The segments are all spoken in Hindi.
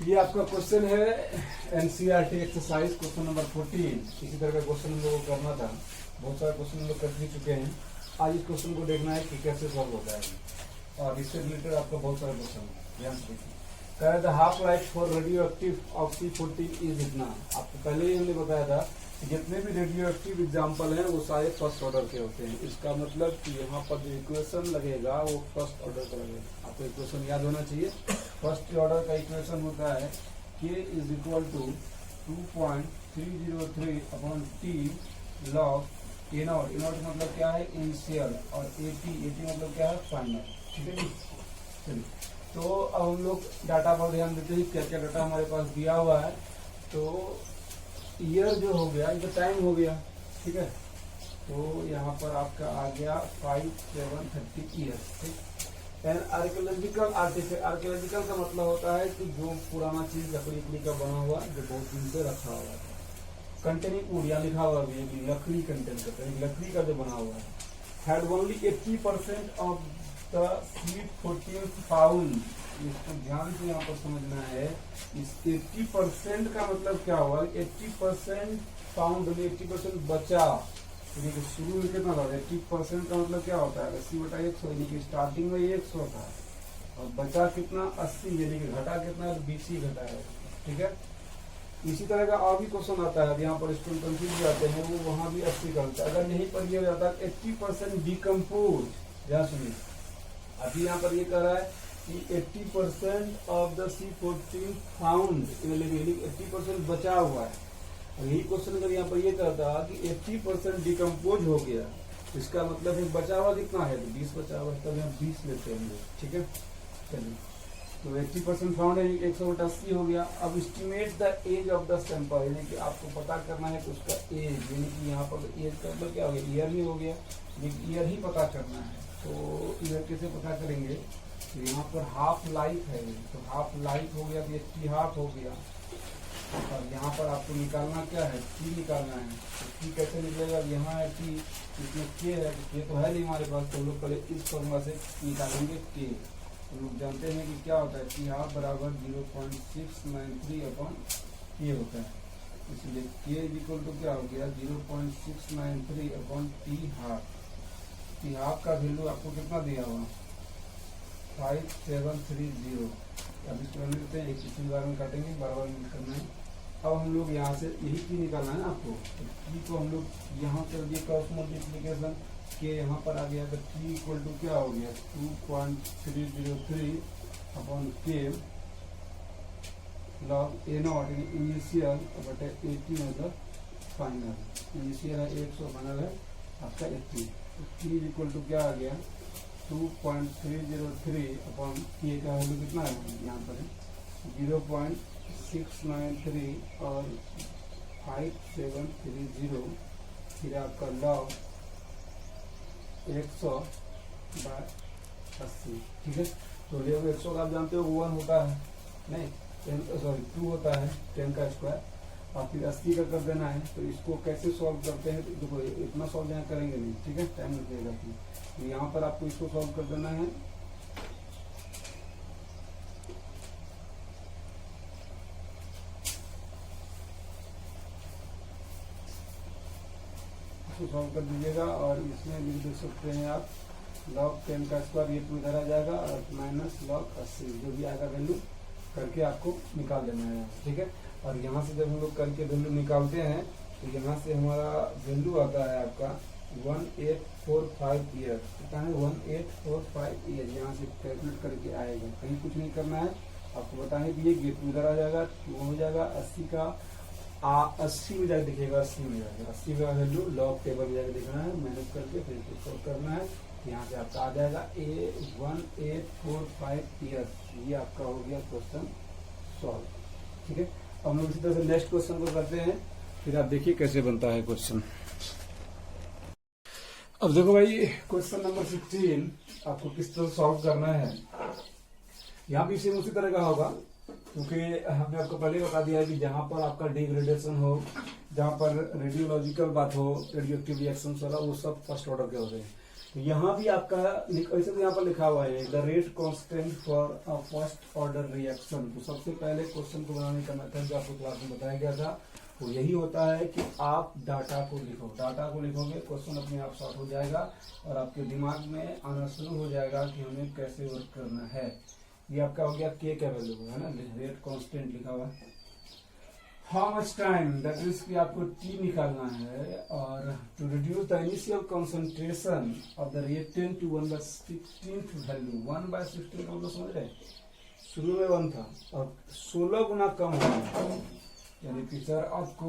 ये आपका क्वेश्चन है एनसीईआरटी एक्सरसाइज क्वेश्चन नंबर 14। इसी तरह का क्वेश्चन हम लोग को करना था। बहुत सारे क्वेश्चन हम लोग कर भी चुके हैं। आज इस क्वेश्चन को देखना है कि कैसे सॉल्व होता है और इससे रिलेटेड आपका बहुत सारे क्वेश्चन है। ध्यान से देखिए। कह रहे थे half life for radio active of C14 is इतना। आपको पहले ही हमने बताया था कि जितने भी रेडियो एक्टिव एग्जाम्पल हैं वो सारे फर्स्ट ऑर्डर के होते हैं। इसका मतलब कि यहाँ पर जो इक्वेशन लगेगा वो फर्स्ट ऑर्डर का लगेगा। आपको इक्वेशन याद होना चाहिए। फर्स्ट ऑर्डर का इक्वेशन होता है k is equal to 2.303 upon T log A naught. A naught मतलब क्या है? इनिशियल। और एटी मतलब क्या है? फाइनल। ठीक है जी। चलिए, तो अब हम लोग डाटा पर ध्यान देते हैं। क्या क्या डाटा हमारे पास दिया हुआ है। तो ईयर जो हो गया, ये टाइम हो गया। ठीक है, तो यहाँ पर आपका आ गया 5730 ईयर्स। ठीक। And archaeological artefact. आर्कियोलॉजिकल का मतलब होता है कि जो पुराना चीज लकड़ी का बना हुआ जो बहुत दिन से रखा हुआ था। कंटेनिंग वुड या लिखा हुआ भी है, लकड़ी कंटेंट करता है, लकड़ी का जो बना हुआ है। Had only 80% of the C14 found. इसको ध्यान से यहाँ पर समझना है। इस 80% का मतलब क्या हुआ? 80% फाउंड में 80% बचा। देखिए शुरू में कितना था? 80% का मतलब क्या होता है? 80/100, यानी कि स्टार्टिंग में 100 था और बचा कितना? 80, यानी कि घटा कितना? 20 ही घटा है। ठीक है। इसी तरह का और भी क्वेश्चन आता है। यहाँ पर स्टूडेंट कंफ्यूज जाते हैं, वो वहां भी 80 करता है। अगर यहीं पर यह हो जाता है 80% डिकम्पोज। ध्यान सुनिए, अभी यहाँ पर ये कह रहा है कि 80% ऑफ द C14 फाउंड, 80% बचा हुआ है। और यही क्वेश्चन अगर यहाँ पर ये कहता कि 80% डिकम्पोज हो गया, इसका मतलब है बचा हुआ कितना है? तो 20 बचा हुआ है, तब यहाँ 20 लेते हैं। ठीक है, चलिए। तो 80% फाउंड है, 180 हो गया। अब estimate the age of the sample, यानी कि आपको पता करना है कि उसका एज, यानी कि यहाँ पर एज का मतलब क्या हो गया? ईयर ही हो गया। ईयर ही पता करना है। तो ईयर कैसे पता करेंगे? तो यहाँ पर हाफ लाइफ है, तो हाफ लाइफ हो गया, तो 80 हाफ हो गया। और यहाँ पर आपको निकालना क्या है? टी निकालना है। तो टी कैसे निकलेगा? यहाँ है टी, इसमें के है, के तो है नहीं हमारे पास, तो हम लोग पहले इस फॉर्मूला से निकालेंगे के। हम लोग जानते हैं कि क्या होता है? टी हाफ बराबर 0.693 अपॉन के होता है। इसलिए के इक्वल टू क्या हो गया? 0.693 upon T half. T half का वैल्यू आपको कितना दिया हुआ? 5730। अब इसको रहने देते हैं, एक इसी बार में काटेंगे, बार बार करना है। अब हम लोग यहाँ से यही की निकालना है ना आपको। तो टी को हम लोग यहाँ कर दिए क्रॉस मल्टीप्लीकेशन, के यहाँ पर आ गया। तो टी इक्वल टू क्या हो गया? 2.303 अपॉन के लॉग ए नॉट, इनिशियल बटे 80 मतलब फाइनल। इनिशियल है 100, फाइनल है आपका 80। तो टी इक्वल टू क्या आ गया? 2.303 अपॉन के का वैल्यू कितना है? यहाँ पर 0.693 और 5730, फिर आपका लॉग 100/80। ठीक है। तो लॉग 100 का आप जानते हो 1 होता है, नहीं 2 होता है 10 का स्क्वायर, और फिर 80 का कर देना है। तो इसको कैसे सॉल्व करते हैं? तो देखो इतना सॉल्व यहाँ करेंगे नहीं। ठीक है, टाइम लगेगा। तो यहाँ पर आपको इसको सॉल्व कर देना है। इसको सॉल्व कर दीजिएगा और इसमें भी देख सकते हैं आप लॉग 10 का स्क्वायर, ये 2 इधर आ जाएगा और माइनस लॉग 80 जो भी आएगा वैल्यू करके आपको निकाल देना है। ठीक है। और यहाँ से जब हम लोग करके वैल्यू निकालते हैं तो यहाँ से हमारा वैल्यू आता है आपका 1845 ईयर। कितना है? 1845 ईयर। यहाँ से कैलकुलेट करके आएगा, कहीं कुछ नहीं करना है। आपको बताने के लिए गेट इधर आ जाएगा, वो हो जाएगा 80 का 80 में जाकर दिखेगा, 80 में जाएगा। 80 का वैल्यू लॉग टेबल में जाकर देखना है, मैनेज करके फिर इसको सॉल्व करना है। यहाँ से आपका आ जाएगा 1845 ईयर्स। ये आपका हो गया क्वेश्चन सॉल्व। ठीक है। अब हम लोग इसी तरह से नेक्स्ट क्वेश्चन को करते हैं, फिर आप देखिए कैसे बनता है क्वेश्चन। अब देखो भाई, क्वेश्चन नंबर 16 आपको किस तरह सॉल्व करना है। यहाँ भी सेम उसी तरह का होगा, क्योंकि हमने आपको पहले बता दिया है कि जहां पर आपका डिग्रेडेशन हो, जहां पर रेडियोलॉजिकल बात हो, रेडियो एक्टिव रिएक्शन वाला, वो सब फर्स्ट ऑर्डर के होते हैं। तो यहाँ भी आपका ऐसे तो यहाँ पर लिखा हुआ है the rate constant for a first order reaction. तो सबसे पहले क्वेश्चन को बनाने का मेथड जो आपको क्लास में बताया गया था वो यही होता है कि आप डाटा को लिखो, डाटा को लिखोगे क्वेश्चन अपने आप सॉल्व हो जाएगा और आपके दिमाग में आना शुरू हो जाएगा कि हमें कैसे वर्क करना है। ये आपका हो गया के का वैल्यू है ना, रेट कांस्टेंट लिखा हुआ है। How much time, that means कि आपको टी निकालना है और to reduce the initial concentration of the reactant to 1/16 value. 1/16 का मतलब समझ रहे, शुरू में 1 था और 16 गुना कम हुआ, यानी कि सर आपको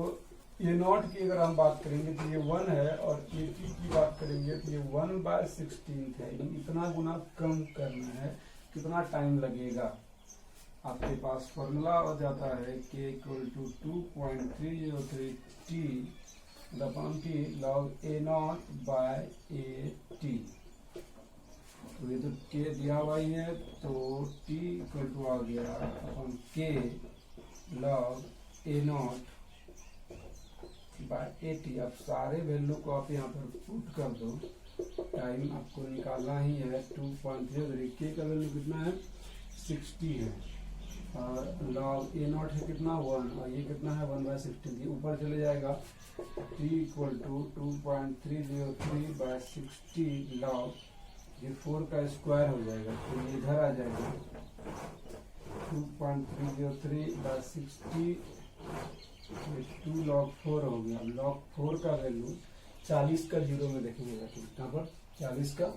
ए नॉट की अगर हम बात करेंगे तो ये 1 है और ए की बात करेंगे तो ये 1/16 है, इतना गुना कम करना है। कितना टाइम लगेगा? आपके पास फॉर्मूला हो जाता है k = 2.303 t upon t log a0/at। तो ये तो k दिया हुआ ही है, तो t = आ गया अपॉन k log a0/at। अब सारे वैल्यू को आप यहाँ पर पुट कर दो, टाइम आपको निकालना ही है 2.3। k का वैल्यू कितना है 60 है और log a0 है कितना 1 और ये कितना है 1/16। ये ऊपर चले जाएगा t = 2.303/60 log, ये 4 का स्क्वायर हो जाएगा तो ये इधर आ जाएगा 2.303/60 2 log 4 हो गया। log 4 का वैल्यू 40 का जीरो में देखेंगे जाके, यहाँ पर 40 का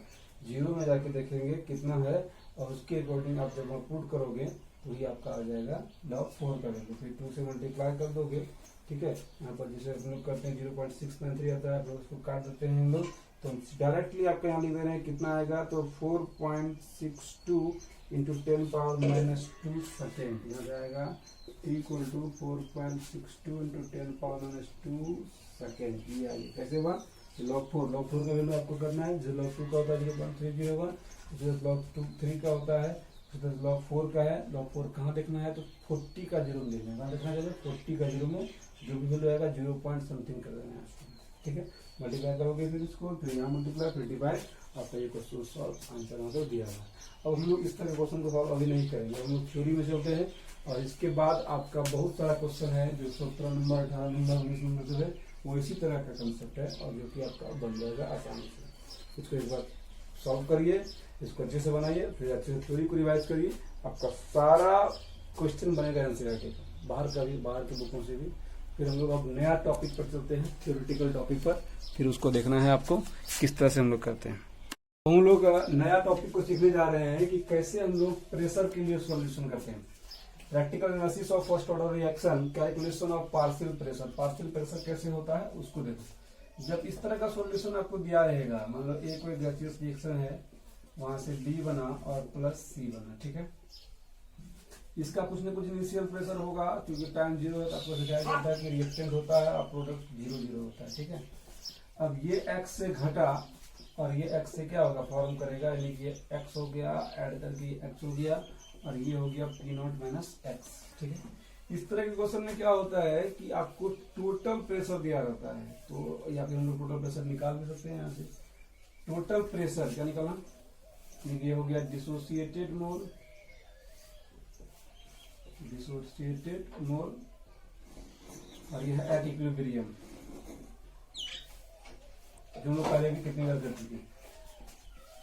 जीरो में जाके देखेंगे कितना है और उसके अकॉर्डिंग आप जब पुट करोगे तो ये आपका आ जाएगा log 4 का वैल्यू। फिर 2 से मल्टीप्लाई कर दोगे, ठीक है। यहाँ पर जैसे हम लोग करते हैं 0.693 आता है, फिर उसको काट देते हैं हम लोग, तो डायरेक्टली आपका यहाँ लिख दे रहे हैं कितना आएगा, तो 4.62 × 10⁻⁻² सेकेंड। यहाँ जाएगा t = 4.62 × 10⁻⁻² सेकेंड। ये आएगी कैसे हुआ log 4 का वैल्यू आपको करना है। जो log 2 का होता है 0.301, जो log 3 का होता है, तो log 4 का है। log 4 कहाँ देखना है तो 40 का जीरो में देखना है, कहाँ देखना है 40 का जीरो में, जो भी वैल्यू आएगा 0 पॉइंट समथिंग कर देना है, ठीक है। मल्टीप्लाई करोगे फिर इसको, फिर यहाँ मल्टीप्लाई, फिर डिवाइड, आपका ये क्वेश्चन सॉल्व आंसर आंसर दिया हुआ है। अब हम लोग इस तरह के क्वेश्चन को सॉल्व अभी नहीं करेंगे, हम लोग थ्योरी में चलते हैं और इसके बाद आपका बहुत सारा क्वेश्चन है जो 17 नंबर 18 नंबर 19 नंबर जो है वो इसी तरह का कंसेप्ट है और जो कि आपका बन जाएगा आसानी से। इसको एक बार सॉल्व करिए, इसको अच्छे से बनाइए, फिर अच्छे से थ्योरी को रिवाइज करिए, आपका सारा क्वेश्चन बनेगा एनसीईआरटी का, बाहर का भी, बाहर के बुकों से भी। फिर हम लोग अब नया टॉपिक पर चलते हैं, थ्योरेटिकल टॉपिक पर, फिर उसको देखना है आपको किस तरह से हम लोग करते हैं। तो हम लोग नया टॉपिक को सीखने जा रहे हैं कि कैसे हम लोग प्रेशर के लिए सॉल्यूशन करते हैं। Practical analysis of first order reaction, calculation of partial pressure. Partial pressure कैसे होता है उसको देखो। जब इस तरह का सॉल्यूशन आपको दिया रहेगा, मान लो एक कोई गैसियस रिएक्शन है, वहां से B बना और प्लस C बना, ठीक है। इसका कुछ न कुछ इनिशियल प्रेशर होगा, क्योंकि टाइम 0 है तो आपको सिखाया जाता है कि रिएक्टेंट होता है और प्रोडक्ट 0 होता है, ठीक है। अब ये x से घटा और ये x से क्या होगा, फॉर्म करेगा, यानी कि ये x हो गया, ऐड करके x हो गया और ये हो गया P0 - x, ठीक है। इस तरह के क्वेश्चन में क्या होता है कि आपको टोटल प्रेशर दिया रहता है, तो यहाँ पे हम लोग टोटल प्रेशर निकाल भी सकते हैं। यहाँ से टोटल प्रेशर क्या निकालना, ये हो गया डिसोसिएटेड मोल और यह है एट इक्विलिब्रियम, जो लोग पहले भी कितनी बार कर चुके।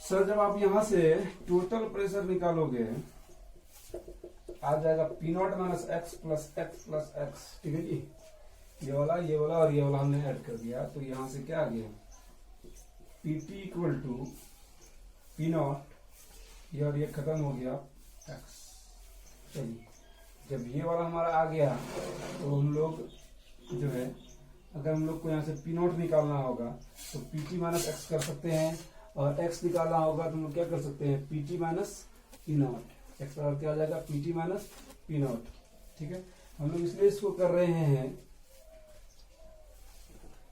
सर जब आप यहां से टोटल प्रेशर निकालोगे आ जाएगा P0 - x + x + x, ठीक है जी। ये वाला और ये वाला हमने ऐड कर दिया, तो यहां से क्या आ गया PT = P0, ये और ये खत्म हो गया x। चलिए जब ये वाला हमारा आ गया तो हम लोग जो है, अगर हम लोग को यहाँ से P0 निकालना होगा तो PT - x कर सकते हैं, और x निकालना होगा तो हम लोग क्या कर सकते हैं PT - P0। x बराबर क्या आ जाएगा PT - P0, ठीक है। हम लोग इसलिए इसको कर रहे हैं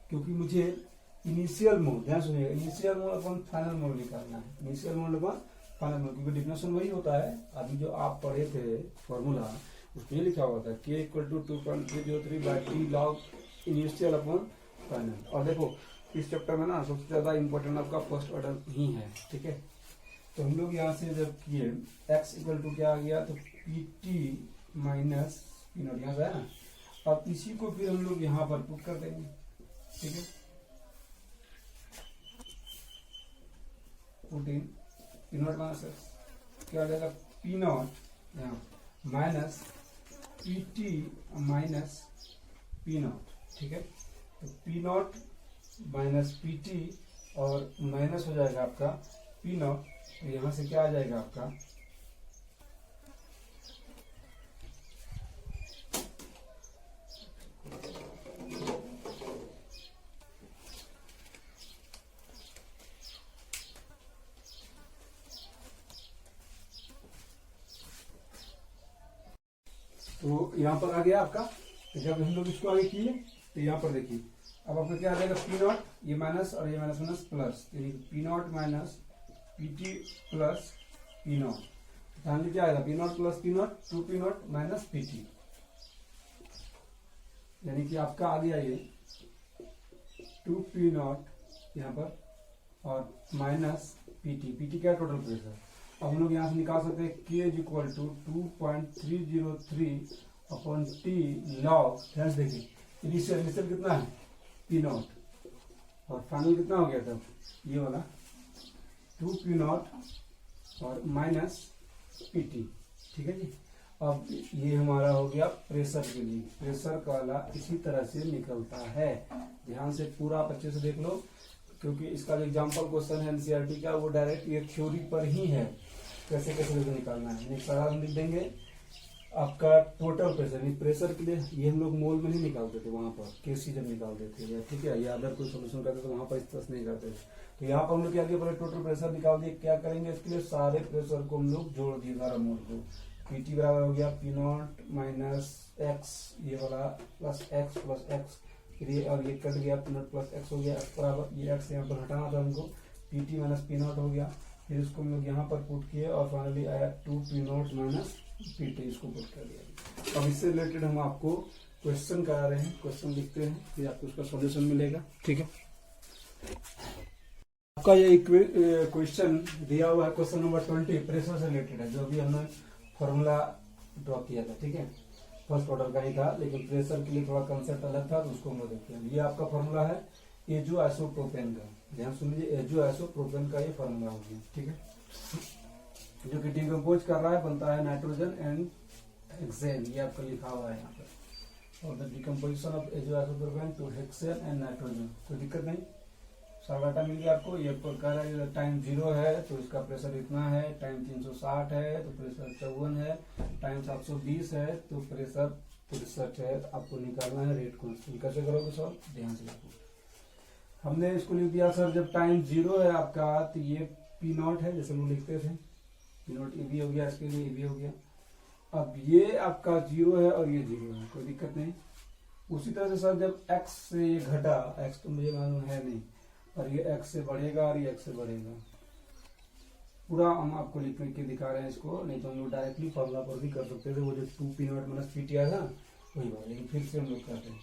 क्योंकि मुझे इनिशियल मोल, ध्यान सुनिएगा, इनिशियल मोल अपन फाइनल मोल निकालना है। इनिशियल मोल अपन फाइनल मोल, क्योंकि डिफिनेशन वही होता है, अभी जो आप पढ़े थे फॉर्मूला उसमें ये लिखा हुआ था k = 2.303/t log initial upon final. और देखो इस चैप्टर में ना सबसे ज्यादा इम्पोर्टेंट आपका फर्स्ट ऑर्डर ही है, ठीक है। तो हम लोग यहाँ से जब किए x इक्वल टू क्या आ गया, तो P T minus P not यहाँ से है ना। अब इसी को फिर हम लोग यहाँ पर पुट कर देंगे, ठीक है। Put in P naught minus क्या आ जाएगा, पी नॉट यहाँ minus P T minus P not, ठीक है। तो P naught minus P T और माइनस हो जाएगा आपका पी नॉट, तो यहां से क्या आ जाएगा आपका तो यहाँ पर आ गया आपका। तो जब हम लोग इसको आगे किए तो यहाँ पर देखिए अब आपका क्या आ जाएगा, पी नॉट ये माइनस और ये माइनस माइनस प्लस, यानी P naught minus P T plus P naught, finally क्या आएगा P naught plus P naught, two P naught minus P T, यानी कि आपका आ गया ये टू पी नॉट यहाँ पर और माइनस पी टी क्या टोटल प्रेशर। अब हम लोग यहाँ से निकाल सकते हैं K is equal to 2.303 upon T log, ध्यान से देखिए इनिशियल कितना है पी नॉट और फाइनल कितना हो गया तब ये वाला 2 पी नॉट और माइनस पी टी, ठीक है जी। अब ये हमारा हो गया प्रेशर के लिए, प्रेशर का वाला इसी तरह से निकलता है। ध्यान से पूरा आप अच्छे से देख लो, क्योंकि इसका जो एग्जाम्पल क्वेश्चन है एनसीईआरटी का वो डायरेक्ट ये थ्योरी पर ही है, कैसे कैसे लेकर निकालना है। सारा हम लिख देंगे आपका टोटल प्रेशर, प्रेशर के लिए ये हम लोग मोल में नहीं निकालते थे, वहां पर केसी जब निकालते थे, ठीक है, या अदर कोई सोल्यूशन करते तो वहां पर इस तरह से नहीं करते थे। तो यहाँ पर हम लोग क्या किया, पहले टोटल प्रेशर निकाल दिए। क्या करेंगे इसके लिए, सारे प्रेशर को हम लोग जोड़ दिए, सारा मोल को। पीटी बराबर हो गया पी नॉट माइनस एक्स ये वाला प्लस एक्स, फिर ये और ये कट गया, पी नॉट प्लस एक्स हो गया, एक्स बराबर ये एक्स यहाँ पर हटाना था हमको, पीटी माइनस पी नॉट हो गया। फिर इसको हम लोग यहाँ पर पुट किए और फाइनली आया 2 पी नॉट माइनस पीटी, इसको पुट कर दिया। अब इससे रिलेटेड हम आपको क्वेश्चन करा रहे हैं, क्वेश्चन लिखते हैं फिर आपको उसका सॉल्यूशन मिलेगा, ठीक है। आपका ये क्वेश्चन दिया हुआ है, क्वेश्चन नंबर 20 प्रेशर से रिलेटेड है, जो भी हमने फॉर्मूला ड्रॉ किया था, ठीक है, फर्स्ट ऑर्डर का ही था, लेकिन प्रेशर के लिए थोड़ा कंसेप्ट अलग था, तो उसको हम लोग देखते हैं। ये आपका फॉर्मूला है एजो आइसोप्रोपेन का, ध्यान सुन लीजिए, एजो आइसोप्रोपेन का ये फॉर्मूला हो गया, ठीक है, जो कि डिकम्पोज कर रहा है, बनता है नाइट्रोजन एंड हेक्सेन, ये आपका लिखा हुआ है यहाँ पर। और the decomposition of azo isopropane to hexane and nitrogen, कोई दिक्कत नहीं, सारा डाटा मिल गया आपको। ये प्रकार है, टाइम 0 है तो इसका प्रेशर इतना है, टाइम 360 है तो प्रेशर 54 है, टाइम 720 है तो प्रेशर 63 है। तो आपको निकालना है रेट कांस्टेंट। कैसे करोगे सर, ध्यान से देखो। हमने इसको लिख दिया सर, जब टाइम 0 है आपका तो ये पी नॉट है, जैसे हम लिखते थे, पी नॉट ए भी हो गया, इसके लिए ए भी हो गया। अब ये आपका 0 है और ये 0 है, कोई दिक्कत नहीं। उसी तरह से सर जब एक्स से ये घटा, एक्स तो मुझे मालूम है नहीं, और ये x से बढ़ेगा और ये x से बढ़ेगा, पूरा हम आपको लिख के दिखा रहे हैं इसको, नहीं तो हम लोग डायरेक्टली फॉर्मूला पर भी कर सकते थे, वो जो 2 P naught minus P T आया था वही बात, लेकिन फिर से हम लोग करते हैं।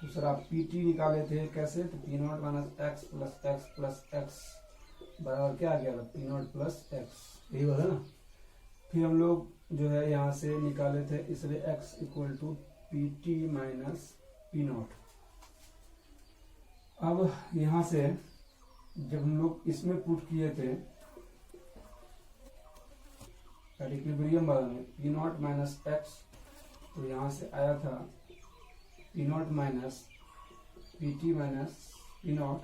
तो सर आप पी टी निकाले थे कैसे, तो P naught minus x plus x बराबर क्या आ गया, पी नॉट प्लस एक्स, यही बात है ना। फिर हम लोग जो है यहाँ से निकाले थे, इसलिए X equal to P T minus P naught. अब यहां से जब हम लोग इसमें पुट किए थे इक्विलिब्रियम वाला में पी नॉट माइनस एक्स, तो यहां से आया था P naught minus P T minus P not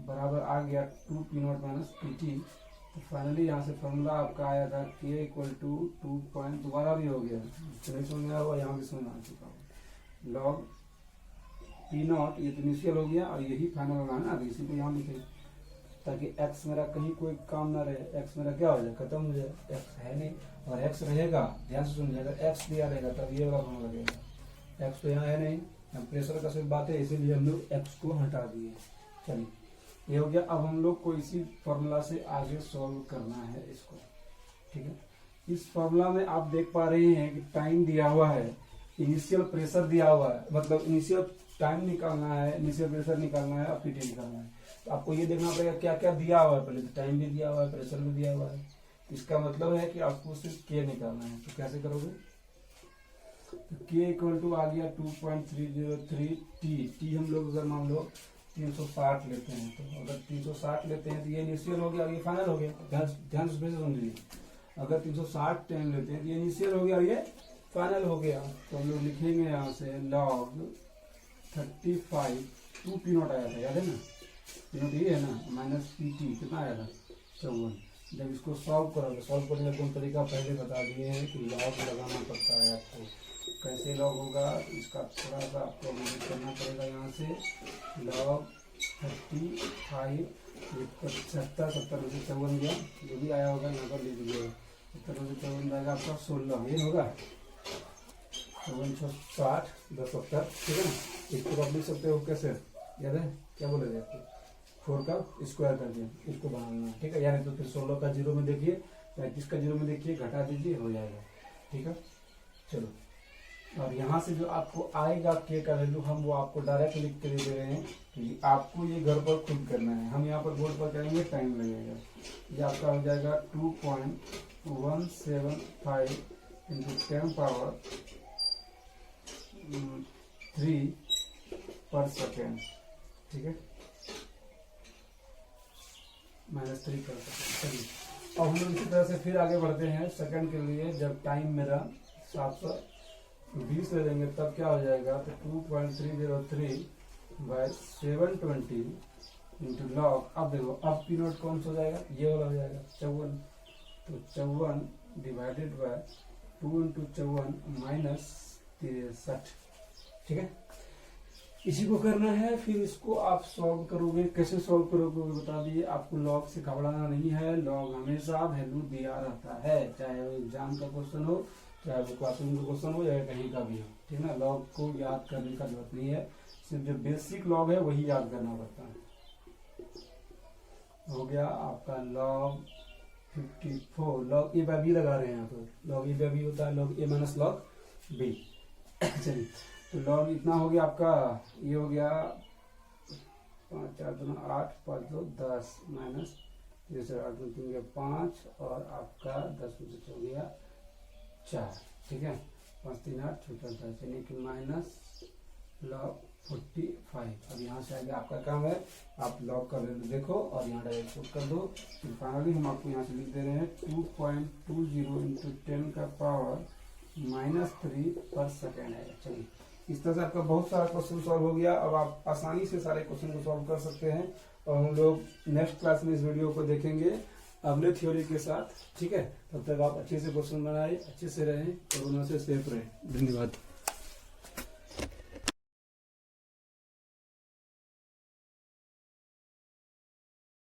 बराबर आ गया 2 P naught minus P T. तो फाइनली यहाँ से फॉर्मूला आपका आया था के इक्वल टू 2 पॉइंट, दोबारा भी हो गया, नहीं समझ में आया हुआ, यहाँ भी समझ आ चुका हूँ, लॉग पी नॉट, ये तो इनिशियल हो गया और यही फाइनल होगा ना, इसी को यहाँ लिखे ताकि एक्स मेरा कहीं कोई काम ना रहे, एक्स मेरा क्या हो जाए, खत्म हो जाए, एक्स है नहीं, और एक्स रहेगा, ध्यान से सुनिए, अगर एक्स दिया रहेगा तब ये वाला होने लगेगा, एक्स तो यहाँ है नहीं, हम प्रेशर का सिर्फ बात है, इसीलिए हम लोग एक्स को हटा दिए। चलिए ये हो गया। अब हम लोग को इसी फॉर्मूला से आगे सॉल्व करना है इसको, ठीक है। इस फॉर्मूला में आप देख पा रहे हैं कि टाइम दिया हुआ है, इनिशियल प्रेशर दिया हुआ है, मतलब इनिशियल टाइम निकालना है, इनिशियल प्रेशर निकालना है और पीटी निकालना है। तो आपको ये देखना पड़ेगा क्या क्या दिया हुआ है, पहले तो टाइम भी दिया हुआ है, प्रेशर भी दिया हुआ है। इसका मतलब है कि आपको सिर्फ के निकालना है। तो कैसे करोगे, तो के इक्वल टू आ गया 2.303 टी हम लोग अगर मान लो 360 लेते हैं, तो अगर 360 लेते हैं तो ये इनिशियल हो गया और ये फाइनल हो गया। ध्यान से समझिए, अगर 360 टाइम लेते हैं तो ये इनिशियल हो गया और ये फाइनल हो गया। तो हम लोग लिखेंगे यहाँ से लॉग 35 2 पी नोट आया था, याद है ना, पी नोट ये है ना, माइनस पी टी कितना आया था 54। जब इसको सॉल्व करोगे, सॉल्व करने का कौन तरीका पहले बता दिए हैं कि लॉग लगाना पड़ता है आपको। कैसे लॉग होगा इसका थोड़ा सा आपको करना पड़ेगा। यहाँ से लॉग 35 75 70 में से 54 गया, जो भी आया होगा यहाँ पर लिख दीजिएगा। 70 में से 54 जाएगा आपका 16, ये होगा 54 10 70, ठीक है ना। इसको आप लिख सकते हो कैसे, याद है क्या बोले थे आपको, 4 का स्क्वायर कर दिया, इसको बनाना है, ठीक है। यानी तो फिर 16 का 0 में देखिए, 35 का 0 में देखिए, घटा दीजिए, हो जाएगा, ठीक है। चलो, और यहाँ से जो आपको आएगा के का वैल्यू, हम वो आपको डायरेक्ट लिख के दे रहे हैं कि आपको ये घर पर खुद करना है। हम यहाँ पर बोर्ड पर करेंगे, टाइम लगेगा। ये आपका हो जाएगा 2.175 इंटू 10 पावर 3 पर सेकेंड, ठीक है, -3 कर सकते हैं। अब हम लोग इसी तरह से फिर आगे बढ़ते हैं सेकंड के लिए। जब टाइम मेरा 720 ले लेंगे तब क्या हो जाएगा, तो 2.303 बाय 720 इंटू लॉग। अब देखो, अब पी नोट कौन सा हो जाएगा, ये वाला हो जाएगा 54। तो 54 डिवाइडेड बाय 2 इंटू 54 -63, ठीक है। इसी को करना है। फिर इसको आप सॉल्व करोगे, कैसे सॉल्व करोगे बता दिए। आपको लॉग से घबराना नहीं है, लॉग हमेशा वैल्यू दिया रहता है, चाहे वो एग्जाम का क्वेश्चन हो, चाहे वो क्लासरूम का क्वेश्चन हो, या कहीं का भी हो, ठीक है ना। लॉग को याद करने का जरूरत नहीं है, सिर्फ जो बेसिक लॉग है वही याद करना पड़ता है। हो गया आपका लॉग 54, लॉग ए बाय बी लगा रहे हैं यहाँ पर, लॉग ए बाय बी होता है लॉग ए माइनस लॉग बी। चलिए, तो लॉग इतना हो गया आपका, ये हो गया 5 4 2 8 5 2 10 माइनस 8 2 3 5 और आपका 10 में से हो गया 4, ठीक है। 5 3 8 छोटा यानी कि माइनस लॉग 45। अब यहाँ से आगे आपका काम है, आप लॉग का वैल्यू देखो और यहाँ डायरेक्ट पुट कर दो। फिर फाइनली हम आपको यहाँ से लिख दे रहे हैं 2.20 इंटू 10 का पावर -3 पर सेकेंड है। चलिए, इस तरह से आपका बहुत सारा क्वेश्चन सॉल्व हो गया। अब आप आसानी से सारे क्वेश्चन को सॉल्व कर सकते हैं। और हम लोग नेक्स्ट क्लास में इस वीडियो को देखेंगे अगले थ्योरी के साथ, ठीक है। तब तक आप अच्छे से क्वेश्चन बनाए, अच्छे से रहें, कोरोना से सेफ रहें। धन्यवाद।